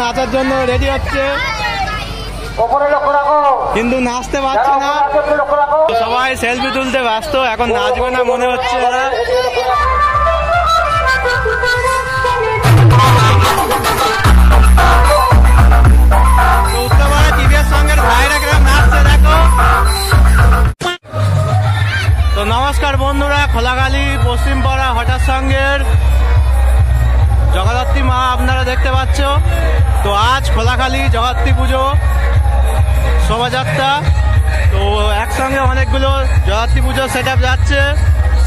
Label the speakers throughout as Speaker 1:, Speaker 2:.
Speaker 1: নাচার জন্য রেডি হচ্ছে, কিন্তু নাচতে পারছে না। সবাই সেলফি তুলতে ব্যস্ত, এখন নাচবে না মনে হচ্ছে ওরা। উত্তরপাড়া টিভিএস সঙ্গের ভাইরা কিরকম নাচছে দেখো। তো নমস্কার বন্ধুরা, খোলাখালী পশ্চিমপাড়া হঠাৎ সঙ্গের জগদ্ধাত্রী মা আপনারা দেখতে পাচ্ছ। তো আজ খোলাখালী জগদ্ধাত্রী পুজো শোভাযাত্রা, তো একসঙ্গে অনেকগুলো জগদ্ধাত্রী পুজো সেট আপ যাচ্ছে,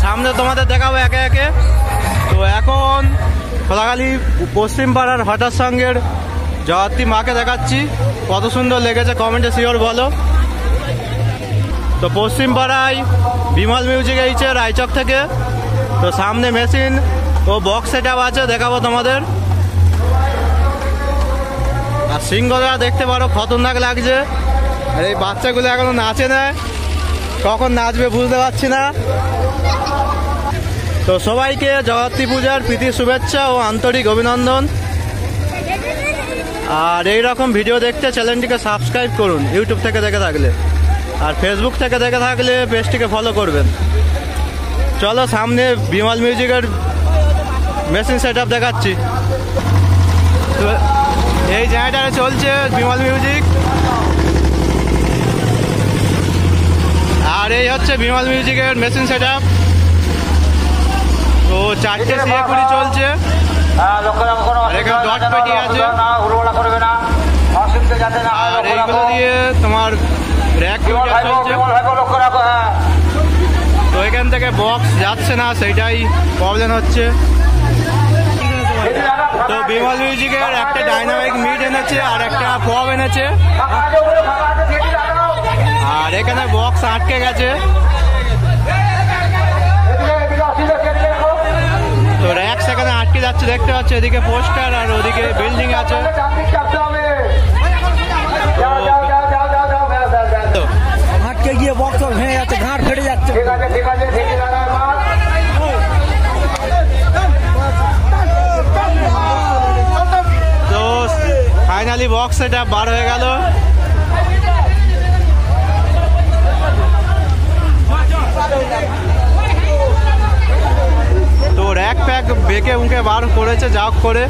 Speaker 1: সামনে তোমাদের দেখাবো একে একে। তো এখন খোলাখালী পশ্চিমপাড়ার হঠাৎ সঙ্গের জগদ্ধাত্রী মাকে দেখাচ্ছি, কত সুন্দর লেগেছে কমেন্টে শিওর বলো। তো পশ্চিমপাড়ায় বিমল মিউজিক এইছে রায়চক থেকে, তো সামনে মেশিন ও বক্স সেট আপ আছে, দেখাবো তোমাদের। আর সিংহরা দেখতে পারো খতরনাক লাগছে। আর এই বাচ্চাগুলো এখনো নাচে না, কখন নাচবে বুঝতে পারছি না। তো সবাইকে জগদ্ধাত্রী পূজার প্রীতি শুভেচ্ছা ও আন্তরিক অভিনন্দন। আর এইরকম ভিডিও দেখতে চ্যানেলটিকে সাবস্ক্রাইব করুন ইউটিউব থেকে দেখে থাকলে, আর ফেসবুক থেকে দেখে থাকলে পেজটিকে ফলো করবেন। চলো সামনে বিমল মিউজিকের মেশিন সেট আপ দেখাচ্ছি। তো এই জায়গাটা চলছে বিমল মিউজিক, আর এই হচ্ছে বিমল মিউজিকের মেশিন সেট আপ। তো 4টে সিএ চলছে, ডট পেটি আছে, আর এইগুলো দিয়ে তোমার র্যাক চলছে। তো এখান থেকে বক্স যাচ্ছে না, সেইটাই প্রবলেম হচ্ছে। তো বিমল মিউজিকের একটা ডাইনামিক মিড এনেছে আর একটা পপ এনেছে, আর এখানে বক্স আটকে গেছে। তো র্যাক সেখানে আটকে যাচ্ছে দেখতে পাচ্ছ, এদিকে পোস্টার আর ওদিকে বিল্ডিং আছে।
Speaker 2: আটকে গিয়ে বক্স ভেঙে যাচ্ছে, ঘাট ফেটে যাচ্ছে।
Speaker 1: তো finally box set up bar হয়ে গেল। তো র্যাক প্যাক বেঁকে উঁকে বার করেছে যা করে।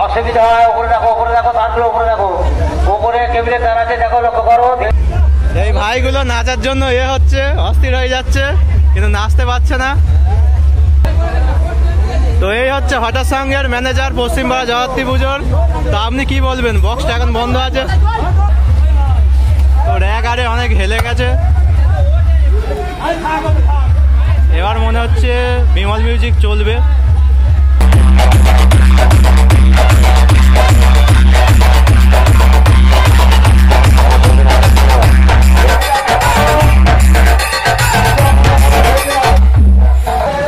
Speaker 3: অসুবিধা হয়, ওপরে দেখো, ওপরে দেখো, তারগুলো ওপরে দেখো, ওপরে কেবিলে তার আছে, দেখো, লক্ষ্য করো।
Speaker 1: এই ভাইগুলো নাচার জন্য হচ্ছে অস্থির হয়ে যাচ্ছে, কিন্তু নাচতে পারছে না। তো এই হচ্ছে হঠাৎ সঙ্গের ম্যানেজার পশ্চিমপাড়া জগদ্ধাত্রী পুজোর। তো আপনি কি বলবেন? বক্সটা এখন বন্ধ আছে, তো র্যাক আরে অনেক হেলে গেছে। এবার মনে হচ্ছে বিমল মিউজিক চলবে।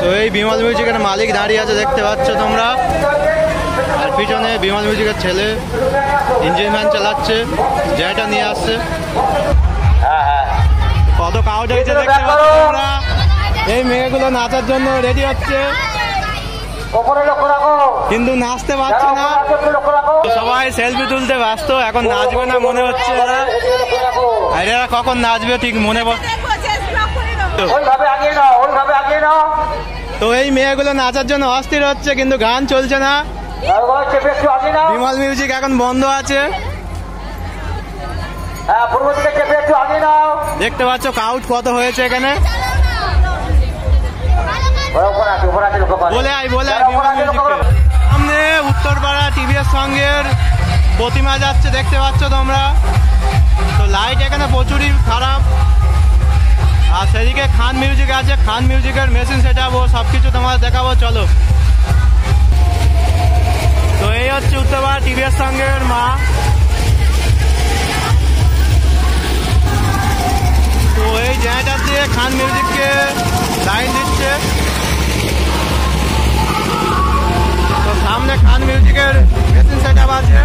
Speaker 1: তো এই বিমল মিউজিকের মালিক দাঁড়িয়ে আছে দেখতে পাচ্ছ তোমরা, আর পিছনে বিমল মিউজিকের ছেলে ইঞ্জিন ভ্যান চালাচ্ছে, যেটা নিয়ে আসছে। কত কাউড হয়েছে দেখতে পাচ্ছ তোমরা। এই মেয়েগুলো নাচার জন্য রেডি হচ্ছে, কিন্তু নাচতে পারছে না। সবাই সেলফি তুলতে ব্যস্ত, এখন নাচবে না মনে হচ্ছে ওরা। আর এরা কখন নাচবে ঠিক মনে পড়ছে। তো এই মেয়েগুলো নাচার জন্য অস্থির হচ্ছে, কিন্তু গান চলছে না। বিমল মিউজিক এখন বন্ধ আছে। দেখতে পাচ্ছ কাউট কত হয়েছে এখানে। বলে আই বিমল মিউজিককে। সামনে উত্তরপাড়া টিভিএস সঙ্গের প্রতিমা যাচ্ছে দেখতে পাচ্ছ তোমরা। তো লাইট এখানে প্রচুরই খারাপ। আর সেদিকে খান মিউজিক আছে, খান মিউজিকের মেশিন সেট আপ ও সবকিছু তোমাদের দেখাবো, চলো। তো এই হচ্ছে উত্তরপাড়া টিভিএস সঙ্গের মা। তো এই জায়গাটা দিয়ে খান মিউজিককে লাইন দিচ্ছে। তো সামনে খান মিউজিকের মেশিন সেট আপ আছে।